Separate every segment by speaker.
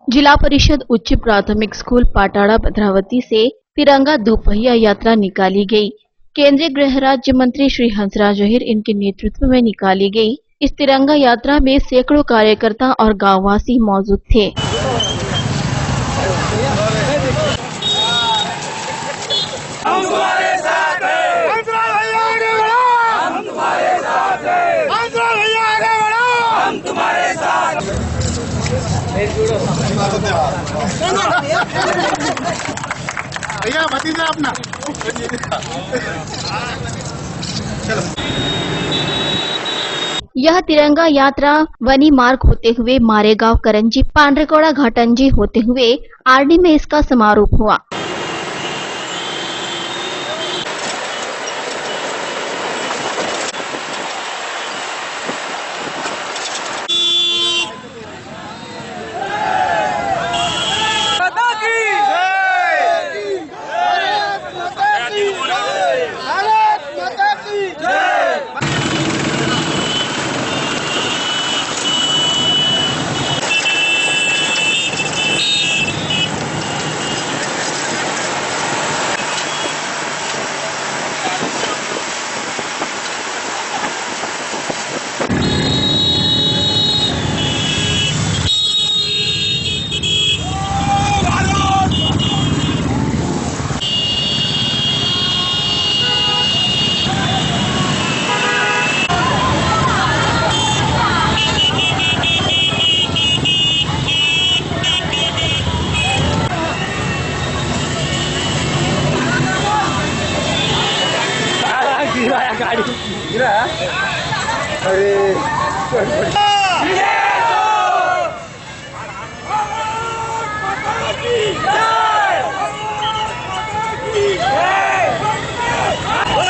Speaker 1: जिला परिषद उच्च प्राथमिक स्कूल पाटाड़ा भद्रावती से तिरंगा दोपहिया यात्रा निकाली गई। केंद्रीय गृह राज्य मंत्री श्री हंसराज अहीर इनके नेतृत्व में निकाली गई। इस तिरंगा यात्रा में सैकड़ों कार्यकर्ता और गांववासी मौजूद थे।
Speaker 2: भैया भतीजा अपना
Speaker 1: यह तिरंगा यात्रा वनी मार्ग होते हुए मारेगांव करंजी पांड्रेकोड़ा घाटंजी होते हुए आरडी में इसका समारोह हुआ।
Speaker 2: गाड़ी गिरा अरे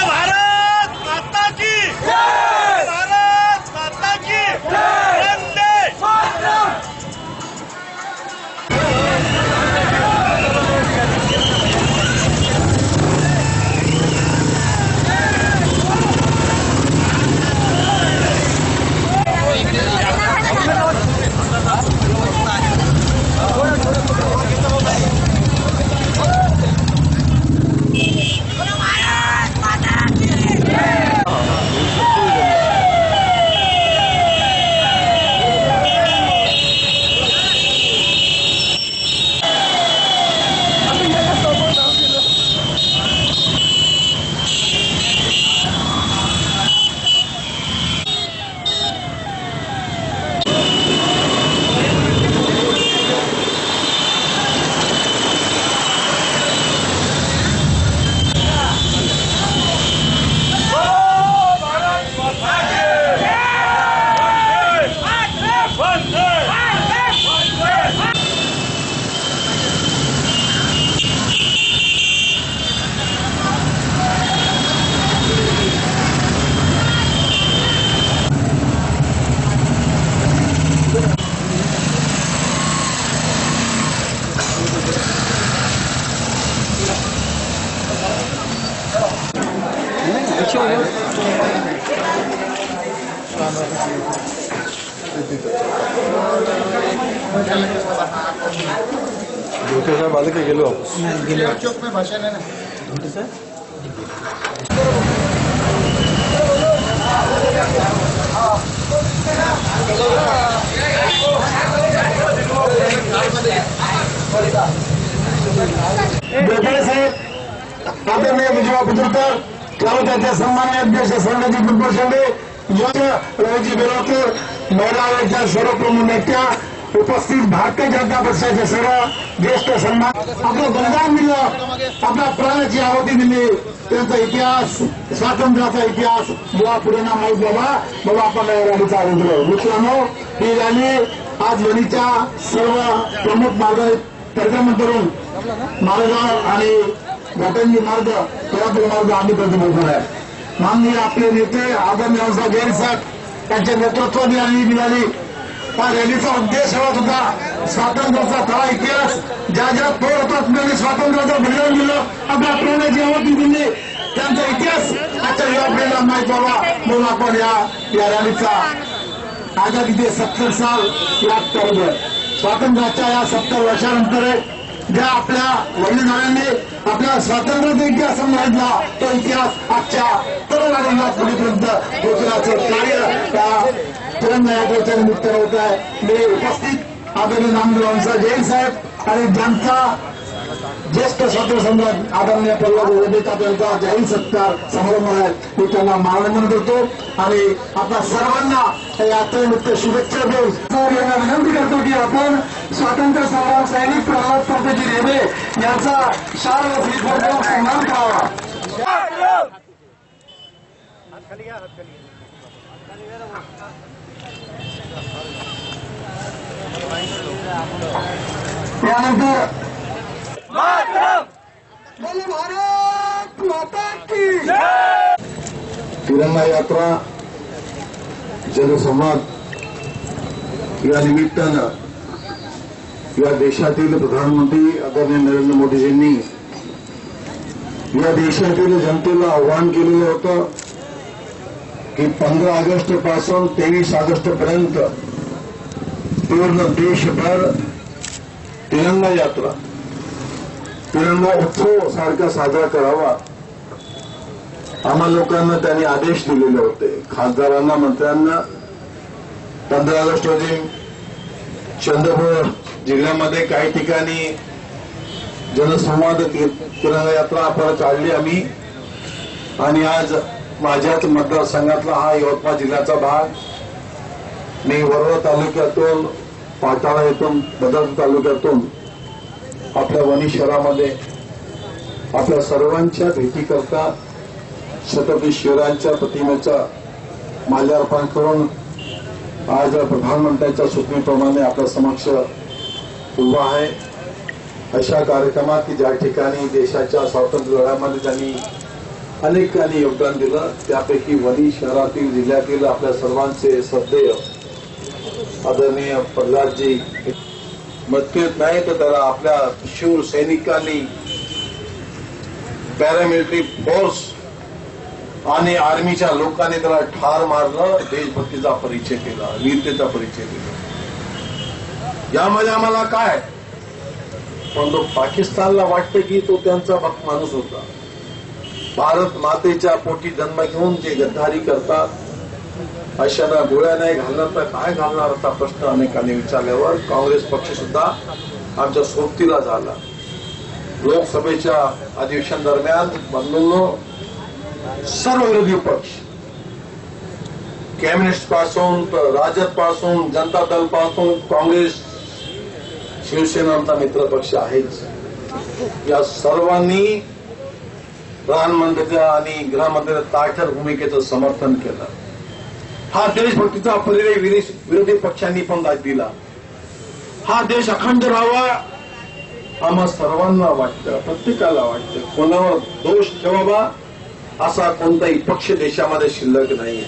Speaker 2: भारत माता की भारत माता की वंदे मातरम।
Speaker 3: बाजू के गेलो
Speaker 2: चौक में भाषण है ना आदरणीय विजया बुजुर्ग तालुक्याचे सन्मान्य अध्यक्ष संघाचे पिंपळ शेंडे रवजी बेलापूर महिला सर्व प्रमुख नेत्या उपस्थित भारतीय जनता पक्षाचे सर्व ज्येष्ठ सन्मान आपलं बलिदान दिलं आपल्या प्राणाची आहुती दिली त्यांचा इतिहास स्वातंत्र्याचा इतिहास जेव्हा पुढे ना माहीत बाबा आपण या रॅलीचा आयोजन मित्रांनो ही रॅली आज वणीच्या सर्व प्रमुख मार्ग परिक्रमण करून मालेगाव आणि घाटंजी मार्ग कोल्हापूर मार्ग आम्ही प्रतिबंध आहे। माननीय आपले नेते आदरणीय हंसराज अहीर साहेब यांच्या नेतृत्वाने रॅली मिळाली। त्या रॅलीचा उद्देश एवढाच होता स्वातंत्र्याचा खरा इतिहास ज्या ज्या थोर हुतात्म्यांनी स्वातंत्र्याचं बलिदान दिलं आपल्या प्राणाची आहुती दिली त्यांचा इतिहास आजच्या युवा पिढीला माहीत व्हावा म्हणून आपण या रॅलीचा आजादी के 70 साल याद करत स्वातंत्र्याच्या या 70 वर्षानंतर ज्या आपल्या वडीलधाऱ्यांनी आपल्या स्वातंत्र्याचा इतिहास समजायला तो इतिहास आजच्या तरुणांना पुढेपर्यंत पोहोचण्याचं कार्य त्या तिरंगा यात्रेच्या निमित्तानं होत आहे. मी उपस्थित आदरणीय नामदेव जैन साहेब आणि ज्यांचा ज्येष्ठ स्वातंत्र्य सम्राट आदरणीय प्रल्हाद वडेट्टीवार यांचा जाहीर सत्कार समारंभ आहे. मी त्यांना मानवंदन करतो आणि आपल्या सर्वांना या यात्रेनिमित्त शुभेच्छा देऊ. यांना विनंती करतो की आपण स्वातंत्र्य सम्राट सैनिक प्रल्हाद पंतजी रेबे यांचा शाल व श्रीफळ देऊन सन्मान करावा. यानंतर भारत माता की तिरंगा यात्रा जनसंवाद या निमित्तानं या देशातील प्रधानमंत्री आदरणीय नरेंद्र मोदीजींनी या देशातील जनतेला आव्हान केलेलं होतं की 15 ऑगस्ट पासून 23 ऑगस्ट पर्यंत पूर्ण देशभर तिरंगा यात्रा तिरंगा उत्सव सारखा साजरा करावा. आम्हा लोकांना त्यांनी आदेश दिलेले होते. खासदारांना मंत्र्यांना 15 ऑगस्ट रोजी चंद्रपूर जिल्ह्यामध्ये काही ठिकाणी जनसंवाद तिरंगा यात्रा आपण काढली आम्ही. आणि आज माझ्याच मतदारसंघातला हा यवतमाळ जिल्ह्याचा भाग. मी वरोरा तालुक्यातून पाटाळा येथून बदर तालुक्यातून आपल्या वणी शहरामध्ये आपल्या सर्वांच्या भेटीकरता छत्रपती शिवरायांच्या प्रतिमेचा माल्यार्पण करून आज प्रधानमंत्र्यांच्या सूचनेप्रमाणे आपल्या समक्ष उभा आहे. अशा कार्यक्रमात की ज्या ठिकाणी देशाच्या स्वातंत्र्य लढ्यामध्ये त्यांनी अनेकांनी योगदान दिलं, त्यापैकी वणी शहरातील जिल्ह्यातील आपल्या सर्वांचे श्रद्धेय आदरणीय प्रल्हादजी मृत्यूत नाही तर त्याला आपल्या शूर सैनिकांनी पॅरामिलिटरी फोर्स आणि आर्मीच्या लोकांनी त्याला ठार मारलं. देशभक्तीचा परिचय केला, वीरतेचा परिचय दिला. यामध्ये आम्हाला काय पण तो पाकिस्तानला वाटतं की तो त्यांचा भक्त माणूस होता. भारत मातेच्या पोटी जन्म घेऊन जे गद्दारी करतात अशांना गोळ्या नाही घालणार तर काय घालणार असा प्रश्न अनेकांनी विचारल्यावर काँग्रेस पक्ष सुद्धा आमच्या सोबतीला झाला. लोकसभेच्या अधिवेशन दरम्यान बंधूंनो सर्व विरोधी पक्ष कम्युनिस्ट पासून तर राजद पासून जनता दल पासून काँग्रेस शिवसेना आमचा मित्र पक्ष आहेच. या सर्वांनी प्रधानमंत्र्यांच्या आणि गृहमंत्र्यांच्या ताठर भूमिकेचं समर्थन केलं. हा देशभक्तीचा पर्याय विरोधी पक्षांनी पण दिला. हा देश अखंड राहावा आम्हा सर्वांना वाटतं, प्रत्येकाला वाटतं. कोणावर दोष ठेवावा असा कोणताही पक्ष देशामध्ये शिल्लक नाही.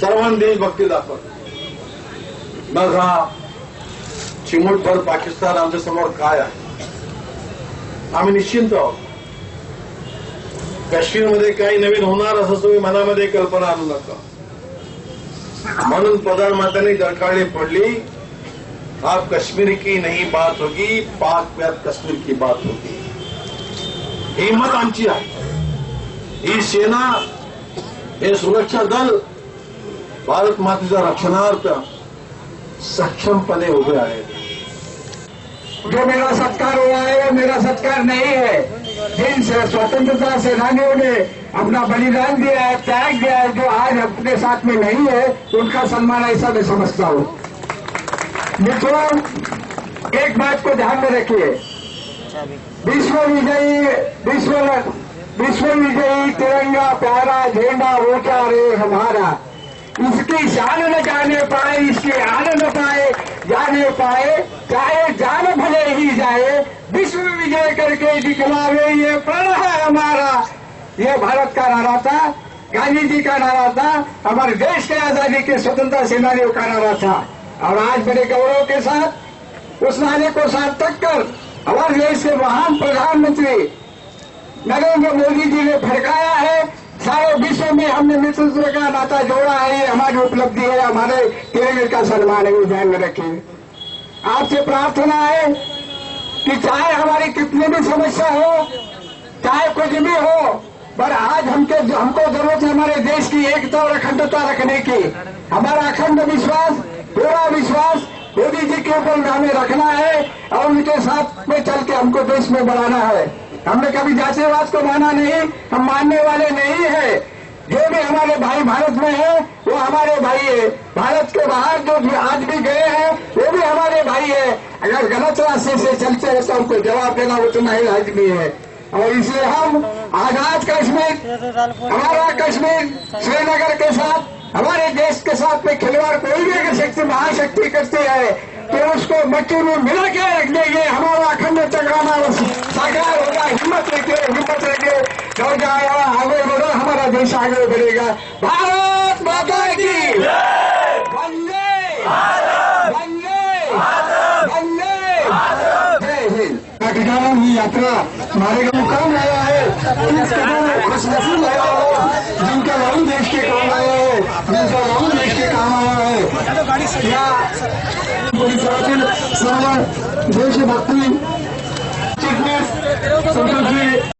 Speaker 2: सर्वांनी देशभक्ती दाखवत. मग हा चिमूटभर पाकिस्तान आमच्या समोर काय आहे आम्ही निश्चिंत आहोत. काश्मीरमध्ये काही नवीन होणार असं तुम्ही मनामध्ये कल्पना आणू नका. म्हणून प्रधानमंत्र्यांनी डरकाळी पडली, आप कश्मीर की नहीं बात होगी, पाक में कश्मीर की बात होगी. हिम्मत आमची आहे. ही सेना हे सुरक्षा दल भारत मातेच्या रक्षणार्थ सक्षमपणे उभे आहेत. जो मेरा सत्कार हुआ है वो मेरा सत्कार नहीं है. जिन स्वतंत्रता सेनानियों ने अपना बलिदान दिया है, त्याग दिया है, जो आज अपने साथ में नहीं है, उनका सम्मान ऐसा मैं समझता हूं. मित्रों, एक बात को ध्यान में रखिए. विश्व विजयी तिरंगा प्यारा झंडा ऊंचा रे हमारा. इसकी शान न जाने पाए, इसकी आन न पाए जाने पाए, चाहे जान भले ही जाए, विश्व विजय करके दिखलावे ये प्रण है हमारा. ये भारत का नारा था, गांधी जी का नारा था, हमारे देश के आजादी के स्वतंत्रता सेनानियों का नारा था. और आज बड़े गौरव के साथ उस नारे को सार्थक कर हमारे देश के महान प्रधानमंत्री नरेंद्र मोदी जी ने फड़काया है. सारे विश्व में हमने मित्रत्व का नाता जोड़ा है. ये हमारी उपलब्धि है, हमारे तिरंगे का सम्मान है, ध्यान में रखें. आपसे प्रार्थना है कि चाहे हमारी कितनी भी समस्या हो, चाहे कुछ भी हो, पर आज हमको जरूरत है हमारे देश की एकता और अखंडता रखने की। हमारा अखंड विश्वास, पूरा विश्वास मोदी जी के ऊपर हमें रखना है और उनके साथ में चल के हमको देश में बढ़ाना है। हमने कभी जातिवाद को माना नहीं, हम मानने वाले नहीं है। जो भी हमारे भाई भारत में है वो हमारे भाई है। भारत के बाहर जो भी आज भी गए हैं वो भी हमारे भाई है। अगर गलत रास्ते से चलते हैं तो हमको जवाब देना उतना ही लाजमी है। और इसलिए हम आजाद कश्मीर, हमारा कश्मीर श्रीनगर के साथ, हमारे देश के साथ में खिलवाड़ कोई भी अगर शक्ति महाशक्ति करती है तो उसको मट्टी में मिला के रख देंगे। हमारा अखंड चक्राना साकार होगा। हिम्मत लेके दौड़ जाएगा, आगे बढ़ो, हमारा देश आगे बढ़ेगा। भारत माता की वंदे वंदे वंदे जय हिंद। ठिकाना ही यात्रा हमारे मुकाम आया है। इस कदम खुशनसीब आया हो जिनका नाम देश के काम आया है, जिनका नाम देश के काम आया है। या परिसरातील सर्व देशभक्ती चिटणीस संतोषजी